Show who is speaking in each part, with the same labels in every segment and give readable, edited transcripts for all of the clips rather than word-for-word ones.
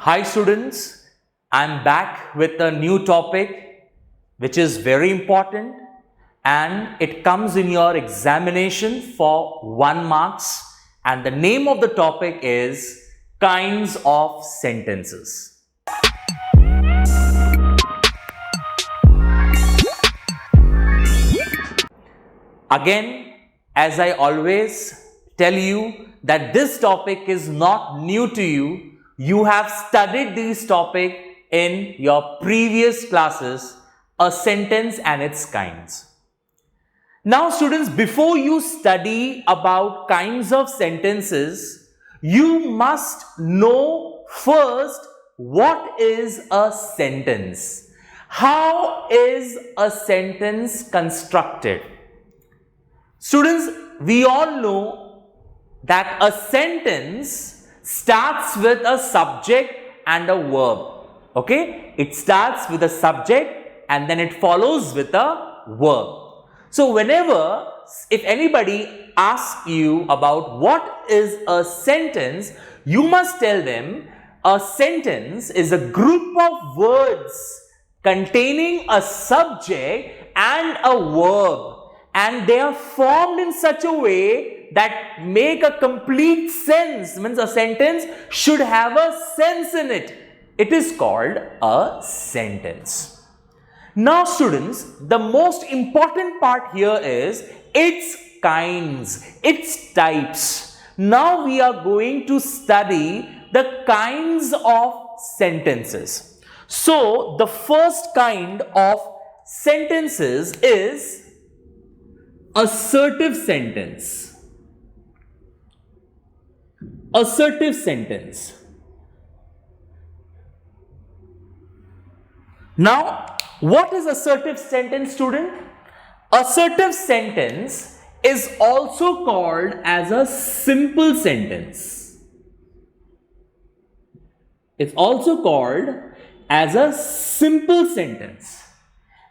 Speaker 1: Hi students, I'm back with a new topic which is very important and it comes in your examination for 1 marks, and the name of the topic is kinds of sentences. Again, as I always tell you that this topic is not new to you. You have studied this topic in your previous classes, a sentence and its kinds. Now students, before you study about kinds of sentences, you must know first what is a sentence. How is a sentence constructed? Students, we all know that a sentence starts with a subject and a verb. Okay? It starts with a subject and then it follows with a verb. So whenever, if anybody asks you about what is a sentence, you must tell them a sentence is a group of words containing a subject and a verb, and they are formed in such a way that make a complete sense. Means a sentence should have a sense in it. It is called a sentence. Now students, the most important part here is its kinds, its types. Now we are going to study the kinds of sentences. So the first kind of sentences is assertive sentence. Assertive sentence. Now, what is assertive sentence, student? Assertive sentence is also called as a simple sentence. It's also called as a simple sentence.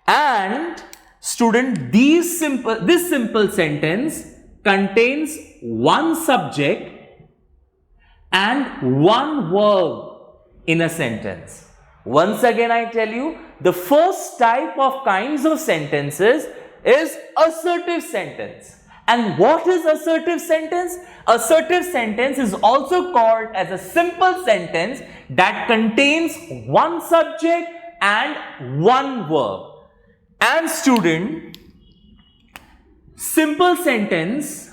Speaker 1: And student, this simple sentence contains one subject and one verb in a sentence. Once again I tell you, the first type of kinds of sentences is assertive sentence. And what is assertive sentence? Assertive sentence is also called as a simple sentence that contains one subject and one verb. And student, simple sentence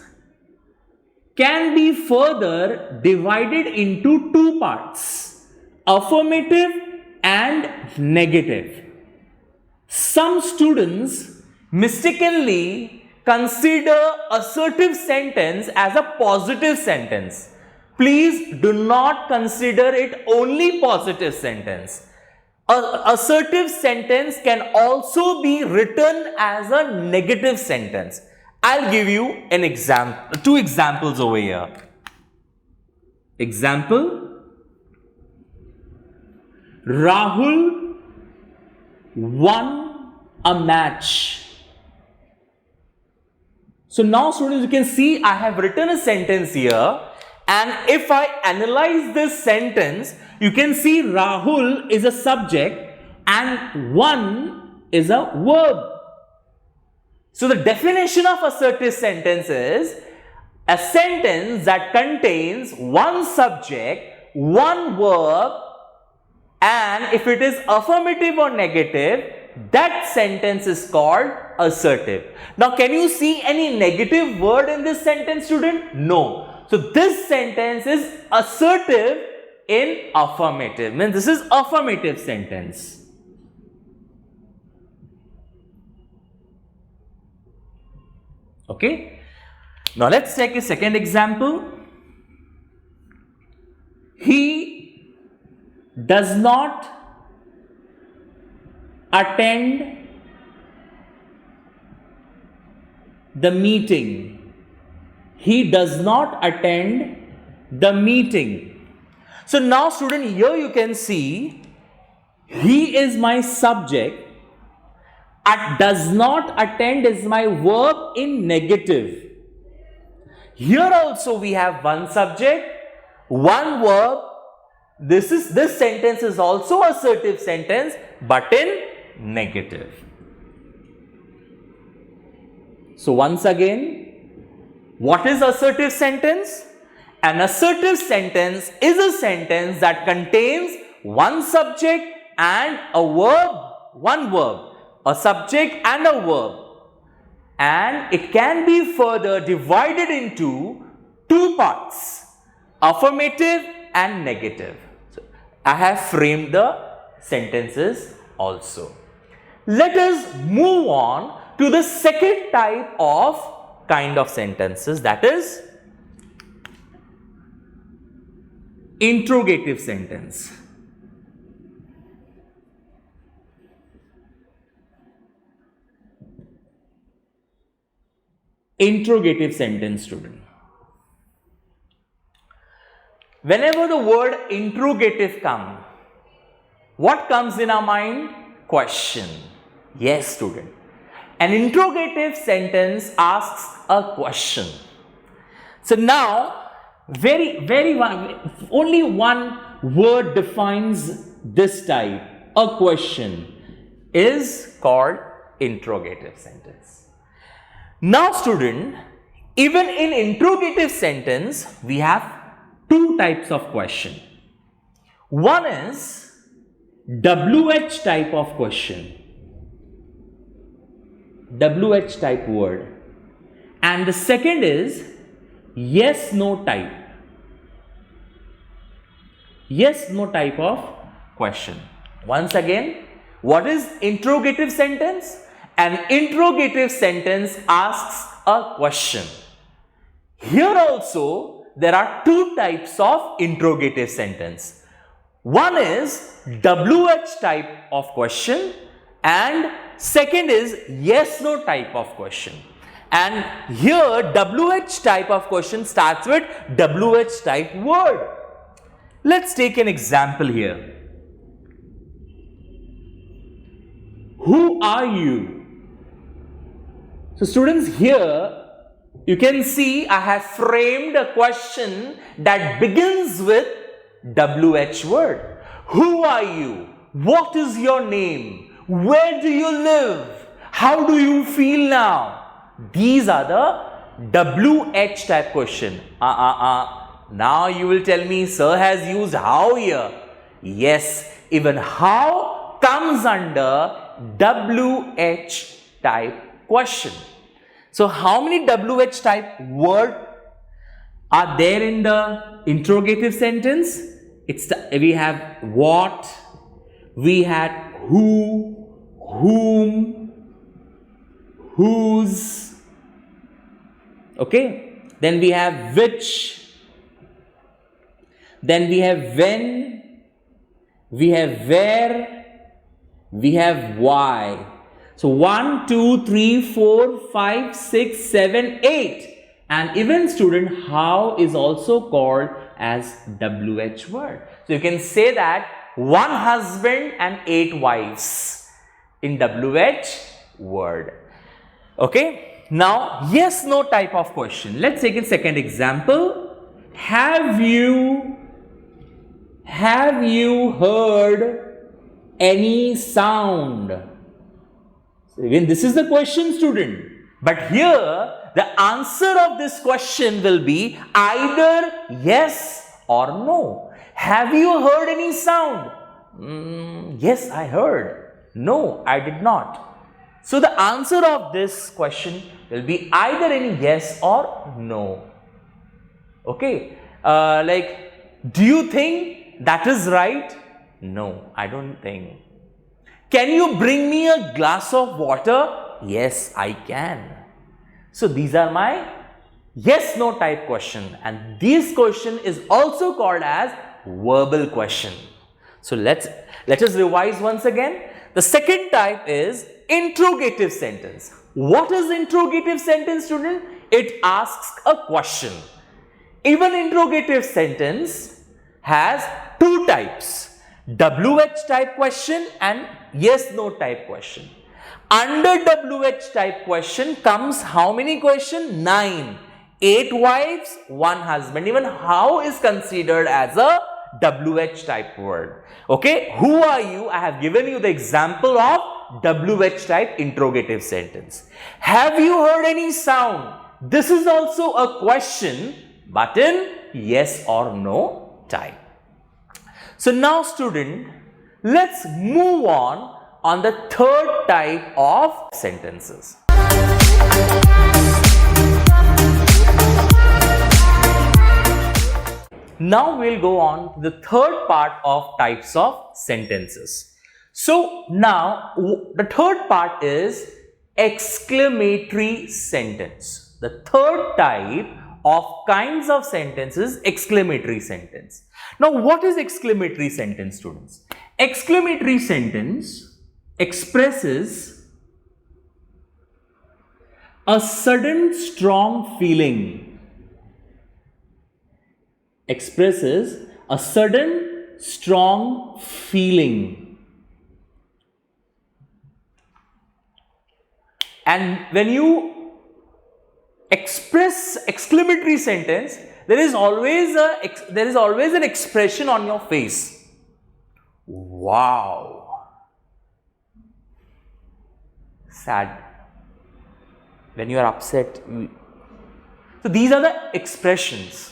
Speaker 1: can be further divided into two parts, affirmative and negative. Some students mistakenly consider assertive sentence as a positive sentence. Please do not consider it only positive sentence. Assertive sentence can also be written as a negative sentence. I'll give you an example, two examples over here. Example: Rahul won a match. So now students, you can see I have written a sentence here, and if I analyze this sentence, you can see Rahul is a subject and won is a verb. So the definition of assertive sentence is a sentence that contains one subject, one verb, and if it is affirmative or negative, that sentence is called assertive. Now can you see any negative word in this sentence, student? No. So this sentence is assertive in affirmative. Means this is affirmative sentence. Okay. Now let's take a second example. He does not attend the meeting. He does not attend the meeting. So now student, here you can see he is my subject. Does not attend is my verb in negative. Here also we have one subject, one verb, This sentence is also assertive sentence, but in negative. So once again, what is assertive sentence? An assertive sentence is a sentence that contains one subject and a verb, one verb, a subject and a verb. And it can be further divided into two parts, affirmative and negative. So I have framed the sentences also. Let us move on to the second type of kind of sentences, that is interrogative sentence. Interrogative sentence, student. Whenever the word interrogative comes, what comes in our mind? Question. Yes, student. An interrogative sentence asks a question. So now, only one word defines this type, a question, is called interrogative sentence. Now, student, even in interrogative sentence, we have two types of question. One is WH type of question, WH type word, and the second is yes no type, yes no type of question. Once again, what is interrogative sentence? An interrogative sentence asks a question. Here also there are two types of interrogative sentence. One is WH type of question and second is yes no type of question. And here WH type of question starts with WH type word. Let's take an example here. Who are you? So students, here you can see I have framed a question that begins with WH word. Who are you? What is your name? Where do you live? How do you feel now? These are the WH type question. Now you will tell me, sir has used how here. Yes, even how comes under WH type question. So how many WH type word are there in the interrogative sentence? We have what, we had who, whom, whose, okay, then we have which, then we have when, we have where, we have why. So 1, 2, 3, 4, 5, 6, 7, 8. And even student, how is also called as WH word. So you can say that one husband and 8 wives in WH word. Okay. Now, yes, no type of question. Let's take a second example. Have you heard any sound? Again, this is the question, student. But here, the answer of this question will be either yes or no. Have you heard any sound? Yes, I heard. No, I did not. So the answer of this question will be either any yes or no. Okay. Do you think that is right? No, I don't think. Can you bring me a glass of water? Yes, I can. So these are my yes no type question, and this question is also called as verbal question. So let us revise once again. The second type is interrogative sentence. What is interrogative sentence, student? It asks a question. Even interrogative sentence has two types, WH type question and yes no type question. Under WH type question comes how many questions? 9. 8 wives, 1 husband. Even how is considered as a WH type word. Okay, who are you? I have given you the example of WH type interrogative sentence. Have you heard any sound? This is also a question, but in yes or no type. So now student, let's move on the third type of sentences. Now we'll go on to the third part of types of sentences. So now the third part is exclamatory sentence. The third type of kinds of sentences, exclamatory sentence. Now what is exclamatory sentence, students? Exclamatory sentence expresses a sudden strong feeling. Expresses a sudden strong feeling. And when you express exclamatory sentence, there is always an expression on your face. Wow. Sad. When you are upset. So these are the expressions.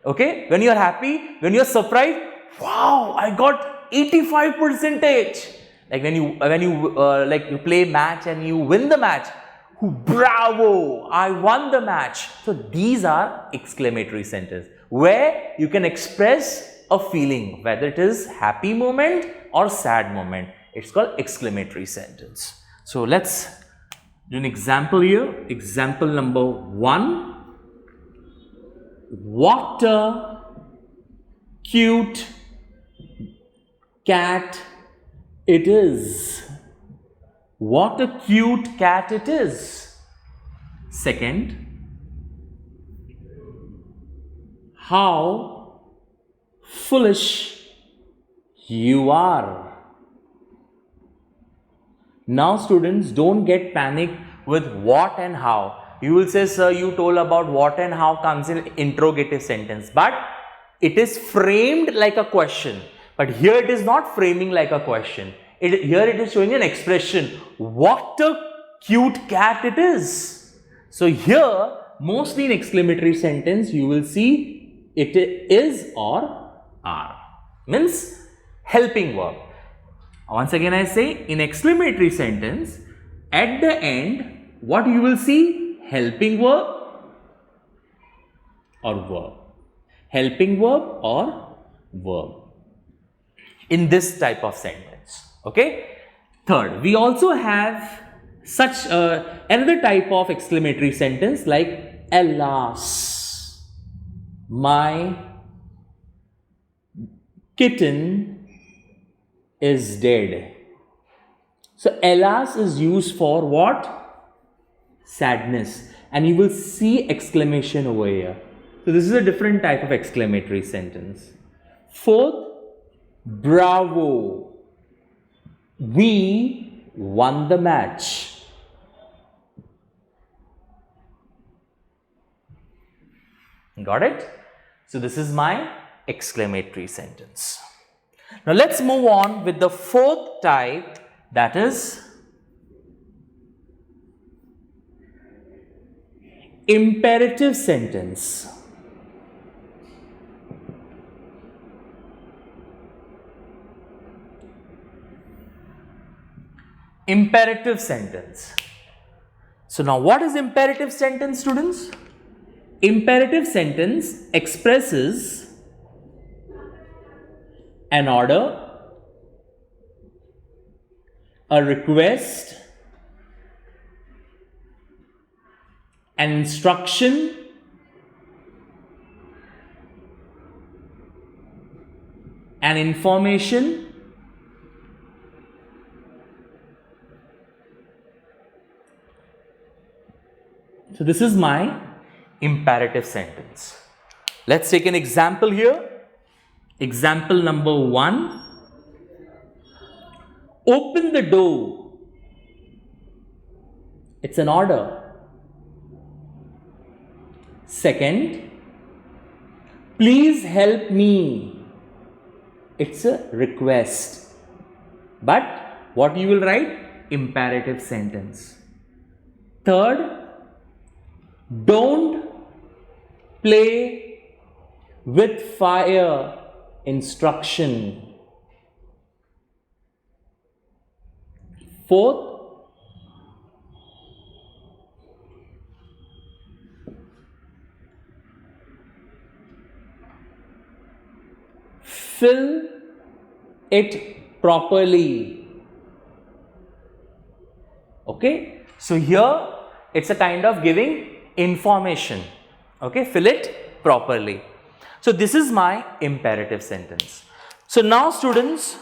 Speaker 1: Okay, when you are happy, when you are surprised, wow, I got 85%. Like when you play match and you win the match, bravo, I won the match. So these are exclamatory sentences where you can express a feeling, whether it is happy moment or sad moment. It's called exclamatory sentence. So let's do an example here. Example number 1. What a cute cat it is. What a cute cat it is. Second, how foolish you are. Now students, don't get panicked with what and how. You will say, sir, you told about what and how comes in interrogative sentence, but it is framed like a question. But here it is not framing like a question. Here it is showing an expression. What a cute cat it is. So here, mostly in exclamatory sentence, you will see it is or are. Means helping verb. Once again I say, in exclamatory sentence, at the end, what you will see? Helping verb or verb. Helping verb or verb. In this type of sentence. Okay. Third, we also have such another type of exclamatory sentence like alas, my kitten is dead. So alas is used for what? Sadness, and you will see exclamation over here. So this is a different type of exclamatory sentence. Fourth, bravo, we won the match. Got it? So this is my exclamatory sentence. Now let's move on with the fourth type, that is imperative sentence. Imperative sentence. So now what is imperative sentence, students? Imperative sentence expresses an order, a request, an instruction, an information, so this is my imperative sentence. Let's take an example here. Example number 1. Open the door. It's an order. Second, please help me. It's a request. But what you will write? Imperative sentence. Third, don't play with fire. Instruction. Fourth, fill it properly. Okay, so here it's a kind of giving information. Okay, fill it properly. So this is my imperative sentence. So now students,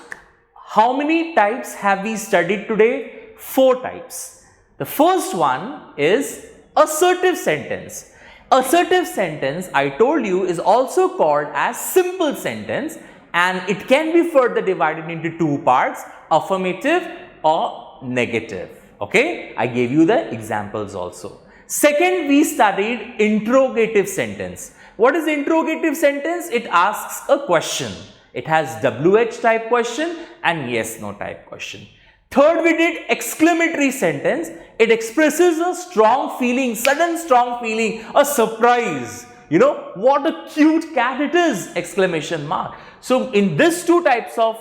Speaker 1: how many types have we studied today? 4 types. The first one is assertive sentence. Assertive sentence, I told you, is also called as simple sentence, and it can be further divided into 2 parts, affirmative or negative. Okay, I gave you the examples also. Second, we studied interrogative sentence. What is interrogative sentence? It asks a question. It has WH type question and yes no type question. Third, we did exclamatory sentence. It expresses a strong feeling, sudden strong feeling, a surprise. You know, what a cute cat it is! Exclamation mark. So in these 2 types of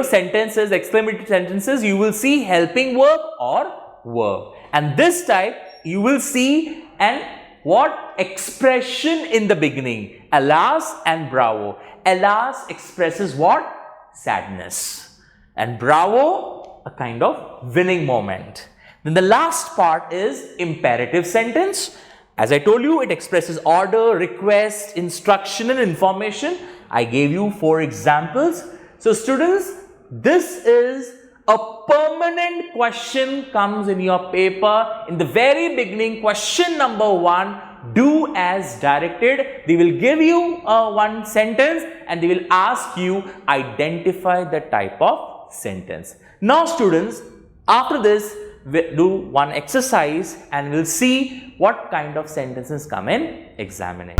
Speaker 1: sentences, exclamatory sentences, you will see helping verb or verb. And this type, you will see an what? Expression in the beginning. Alas and bravo. Alas expresses what? Sadness. And bravo, a kind of winning moment. Then the last part is imperative sentence. As I told you, it expresses order, request, instruction and information. I gave you 4 examples. So students, this is a permanent question comes in your paper. In the very beginning, question number 1, do as directed. They will give you one sentence and they will ask you identify the type of sentence. Now students, after this, we'll do one exercise and we'll see what kind of sentences come in examination.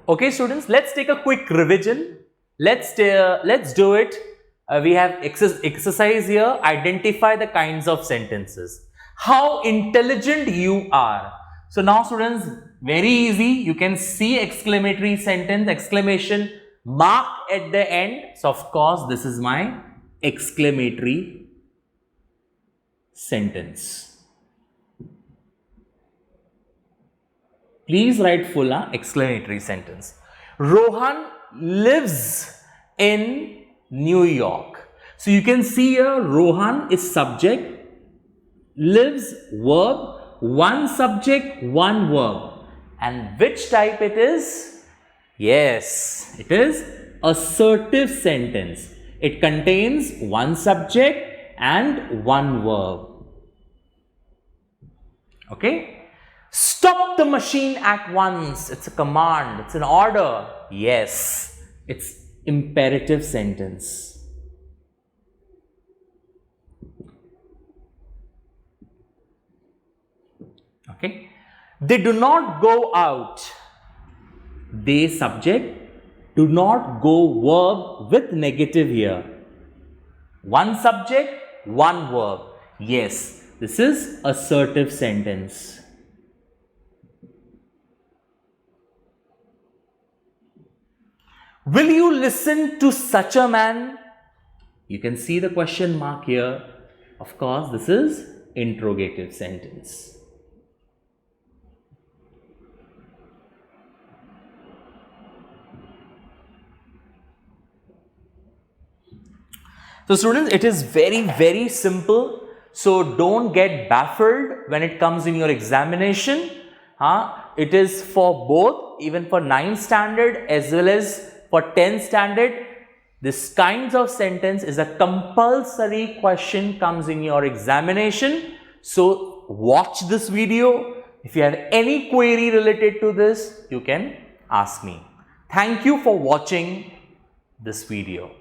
Speaker 1: Okay students, let's take a quick revision. Let's do it. We have exercise here. Identify the kinds of sentences. How intelligent you are. So now students, very easy. You can see exclamatory sentence, exclamation mark at the end. So of course, this is my exclamatory sentence. Please write full exclamatory sentence. Rohan lives in New York. So you can see here Rohan is subject, lives verb, one subject, one verb. And which type it is? Yes, it is assertive sentence. It contains one subject and one verb. Okay. Stop the machine at once. It's a command. It's an order. Yes, it's imperative sentence. Okay. They do not go out. They subject. Do not go verb with negative here. One subject, one verb. Yes, this is assertive sentence. Will you listen to such a man? You can see the question mark here. Of course, this is interrogative sentence. So students, it is very simple. So don't get baffled when it comes in your examination. It is for both, even for 9th standard as well as for 10th standard. This kinds of sentence is a compulsory question comes in your examination. So watch this video. If you have any query related to this, you can ask me. Thank you for watching this video.